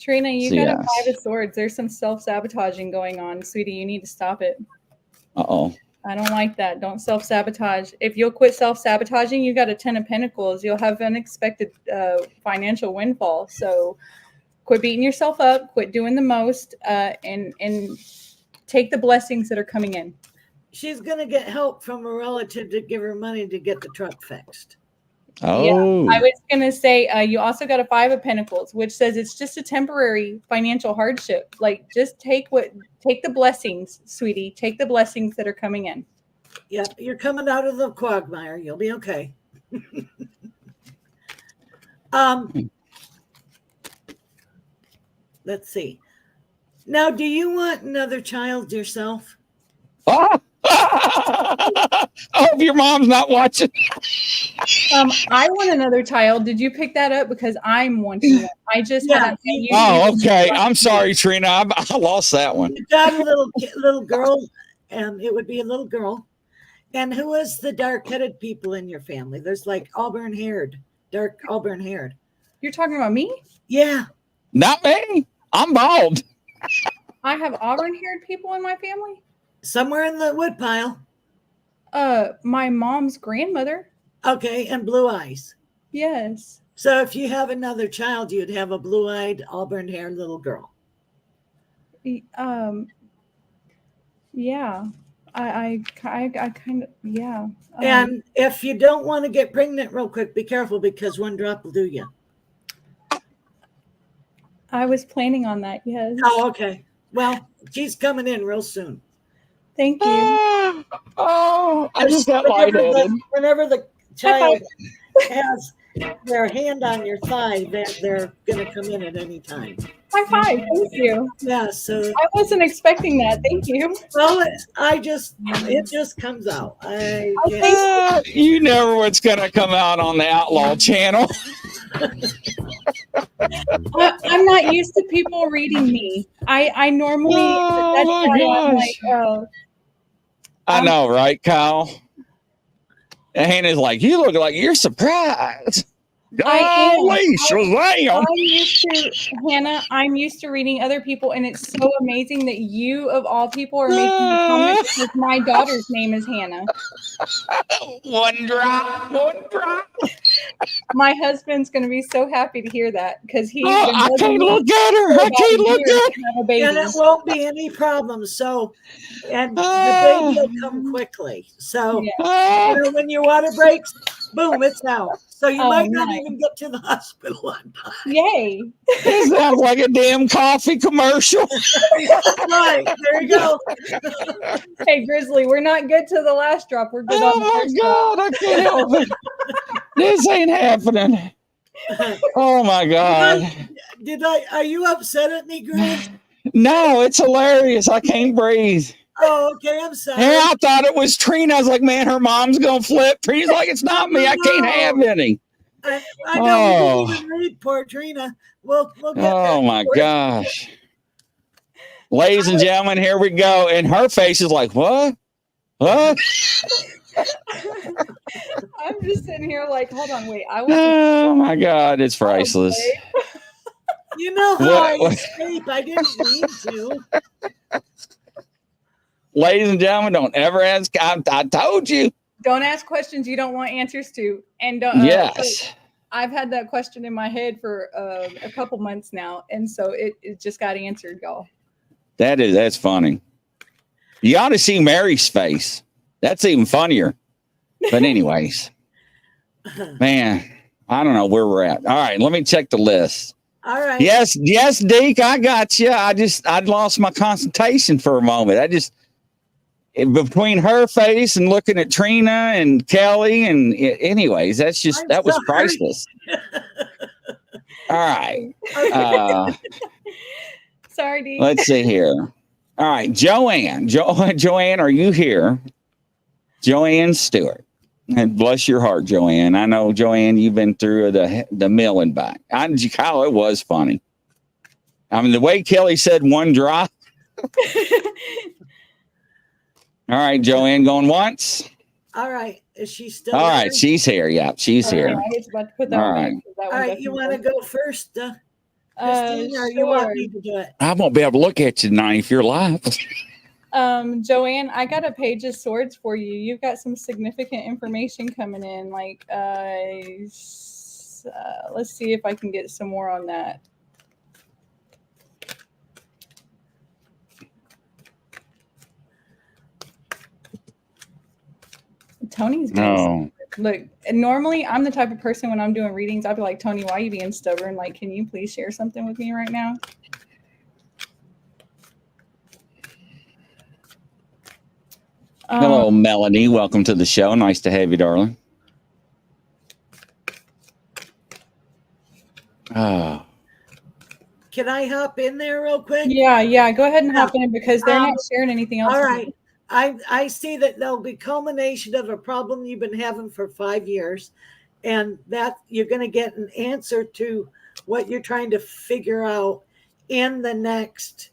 Trina, you got a 5 of swords. There's some self-sabotaging going on, sweetie. You need to stop it. Uh-oh. I don't like that. Don't self-sabotage. If you'll quit self-sabotaging, you got a 10 of Pentacles. You'll have unexpected financial windfall. So quit beating yourself up. Quit doing the most, and take the blessings that are coming in. She's going to get help from a relative to give her money to get the truck fixed. Oh, yeah. I was going to say, you also got a 5 of Pentacles, which says it's just a temporary financial hardship. Like, just take the blessings, sweetie. Take the blessings that are coming in. Yeah, you're coming out of the quagmire. You'll be okay. Let's see. Now, do you want another child yourself? Oh, I hope your mom's not watching. I want another child. Did you pick that up? Because I'm wanting one. I just Yeah. haven't. You Oh, okay. I'm sorry, Trina. I lost that one. You got a little girl, and it would be a little girl. And who is the dark-headed people in your family? There's like auburn-haired, dark auburn-haired. You're talking about me? Yeah. Not me. I'm bald. I have auburn-haired people in my family. Somewhere in the woodpile. My mom's grandmother. Okay, and blue eyes. Yes. So if you have another child, you'd have a blue-eyed, auburn-haired little girl. Yeah. I kind of, yeah. And if you don't want to get pregnant real quick, be careful because one drop will do you. I was planning on that. Yes. Oh, okay. Well, she's coming in real soon. Thank you. Oh, I just got lightheaded. Whenever the child has their hand on your thigh, they're going to come in at any time. High five. Thank you. Yeah, so I wasn't expecting that. Thank you. well, it just comes out. You know what's going to come out on the Outlaw channel. I'm not used to people reading me. I normally. That's why I'm like, I know, right, Kyle? And Hannah's like, you look like you're surprised. Holy Shazam! Hannah, I'm used to reading other people, and it's so amazing that you, of all people, are making a comment because my daughter's name is Hannah. One drop. My husband's going to be so happy to hear that because he's been I can't look at her. I can't look at her. And it won't be any problem. So, and the baby will come quickly. So, when your water breaks, boom, it's out. So you might not even get to the hospital on time. Yay. It sounds like a damn coffee commercial. Right, there you go. Hey, Grizzly, we're not good to the last drop. We're good on the first God, I can't help it. This ain't happening. Oh my God. Are you upset at me, Grace? No, it's hilarious. I can't breathe. Oh, okay. I'm sorry. Hey, I thought it was Trina. I was like, man, her mom's going to flip. Trina's like, it's not me. I can't have any. I know we didn't even read poor Trina. We'll get Oh, my gosh. Ladies and gentlemen, here we go. And her face is like, what? What? I'm just sitting here like, hold on, wait. Oh, my God. It's priceless. You know how I escape. I didn't mean to. Ladies and gentlemen, don't ever ask. I told you. Don't ask questions you don't want answers to. And don't, yes. I've had that question in my head for a couple months now. And so it just got answered, y'all. That's funny. You ought to see Mary's face. That's even funnier. But anyways, man, I don't know where we're at. All right, let me check the list. All right. Yes, Deke, I got you. I'd lost my concentration for a moment. Between her face and looking at Trina and Kelly and anyways, that was priceless. All right. Sorry, Deke. Let's see here. All right, Joanne. Joanne, are you here? Joanne Stewart. And bless your heart, Joanne. I know, Joanne, you've been through the mill and back. Kyle, it was funny. I mean, the way Kelly said one drop. All right, Joanne, going once. All right. Is she still All there? right, she's here. Yeah, she's here. I was about to put that All one right. back, All right. You want to go first, Christina, or you want me to do it? I won't be able to look at you tonight if you're live. Joanne, I got a page of swords for you. You've got some significant information coming in. Like, let's see if I can get some more on that. Tony's No. Look, normally I'm the type of person when I'm doing readings, I'd be like, Tony, why are you being stubborn? Like, can you please share something with me right now? Hello, Melanie. Welcome to the show. Nice to have you, darling. Oh. can I hop in there real quick? Yeah. Go ahead and Yeah. hop in because they're not sharing anything else. All with right. me. I see that there'll be culmination of a problem you've been having for 5 years, and that you're going to get an answer to what you're trying to figure out in the next.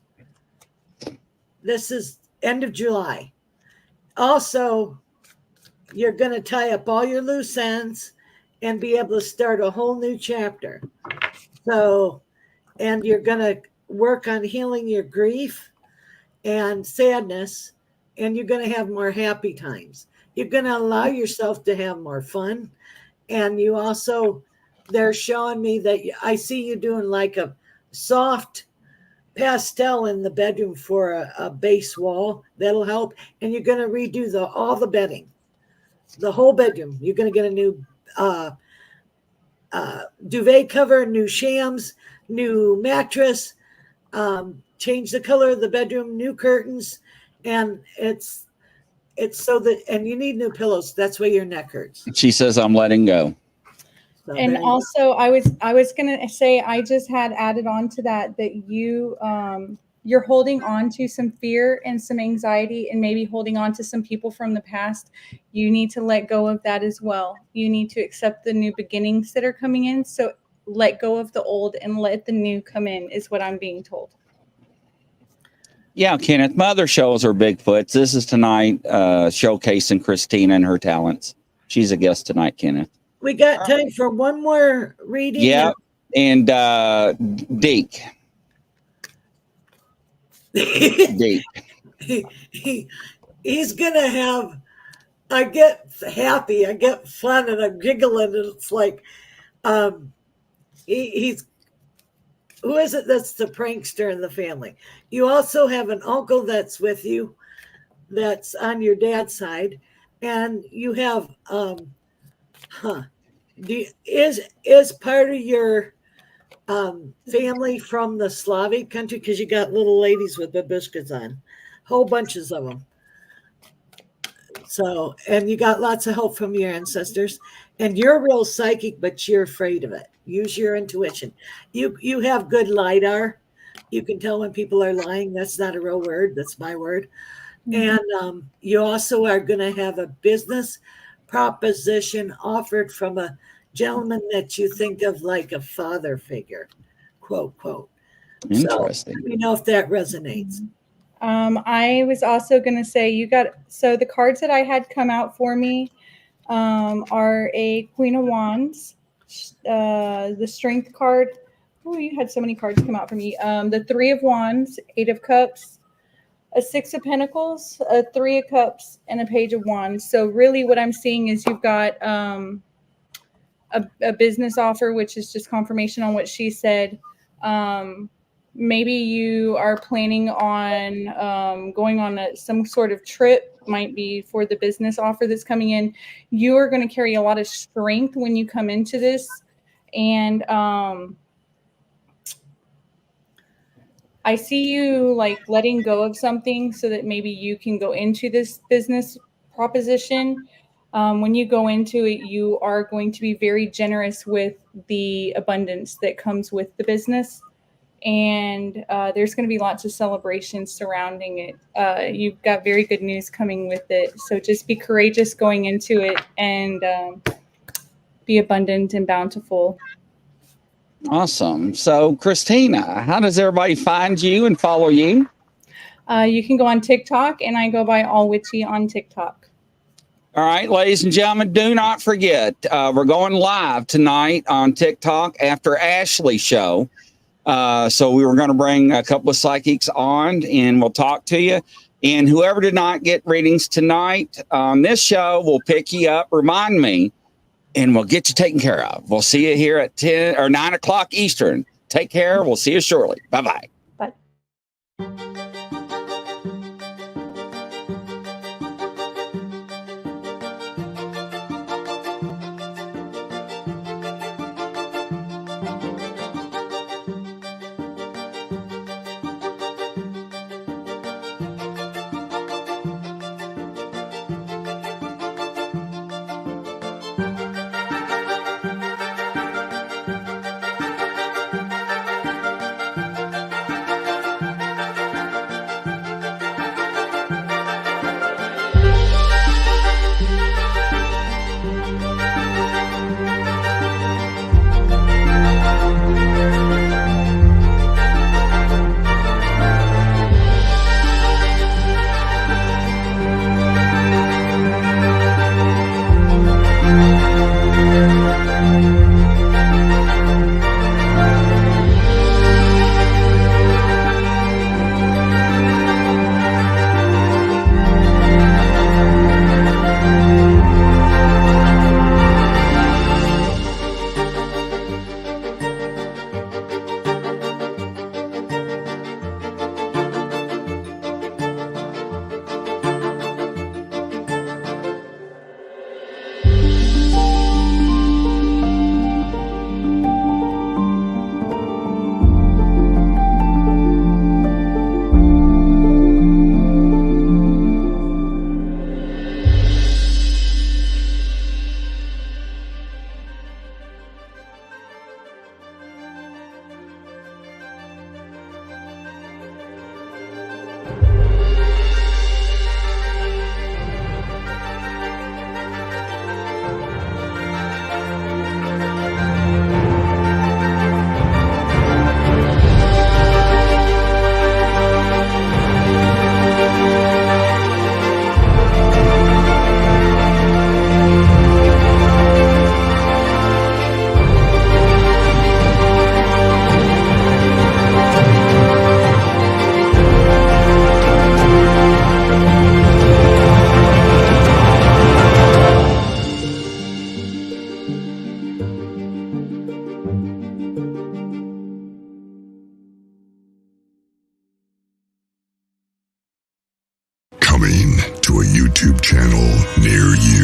This is end of July. Also, you're going to tie up all your loose ends and be able to start a whole new chapter. So, and you're going to work on healing your grief and sadness, and you're going to have more happy times. You're going to allow yourself to have more fun. And you also, they're showing me that I see you doing like a soft pastel in the bedroom for a base wall. That'll help. And you're going to redo all the bedding, the whole bedroom. You're going to get a new duvet cover, new shams, new mattress, change the color of the bedroom, new curtains, and it's so that, and you need new pillows. That's why your neck hurts. She says I'm letting go. So And also, I was gonna say I just had added on to that you're holding on to some fear and some anxiety, and maybe holding on to some people from the past. You need to let go of that as well. You need to accept the new beginnings that are coming in. So let go of the old and let the new come in is what I'm being told. Yeah, Kenneth, my other shows are Bigfoots. This is tonight showcasing Christina and her talents. She's a guest tonight, Kenneth. we got time for one more reading. Yeah, and Deke. Deke. He's gonna have. I get happy, I get fun, and I'm giggling, and it's like, he's. Who is it that's the prankster in the family? You also have an uncle that's with you, that's on your dad's side, and you have is part of your family from the Slavic country, because you got little ladies with babushkas on, whole bunches of them. So, and you got lots of help from your ancestors, and you're real psychic, but you're afraid of it. Use your intuition. You have good LIDAR. You can tell when people are lying. That's not a real word. That's my word. And you also are going to have a business proposition offered from a gentleman that you think of like a father figure, quote, quote. Interesting. So, let me know if that resonates. I was also going to say so the cards that I had come out for me are a Queen of Wands, the Strength card. Oh, you had so many cards come out for me. The Three of Wands, Eight of Cups, a Six of Pentacles, a Three of Cups, and a Page of Wands. So really what I'm seeing is you've got a business offer, which is just confirmation on what she said. Maybe you are planning on going on some sort of trip, might be for the business offer that's coming in. You are going to carry a lot of strength when you come into this. And I see you like letting go of something so that maybe you can go into this business proposition. When you go into it, you are going to be very generous with the abundance that comes with the business. And there's going to be lots of celebrations surrounding it. You've got very good news coming with it. So just be courageous going into it and be abundant and bountiful. Awesome. So, Christina, how does everybody find you and follow you? You can go on TikTok, and I go by All Witchy on TikTok. All right, ladies and gentlemen, do not forget, we're going live tonight on TikTok after Ashley's show. So we were going to bring a couple of psychics on, and we'll talk to you. And whoever did not get readings tonight on this show, we'll pick you up, remind me, and we'll get you taken care of. We'll see you here at 10 or 9 o'clock Eastern. Take care. We'll see you shortly. Bye-bye. Bye. near you.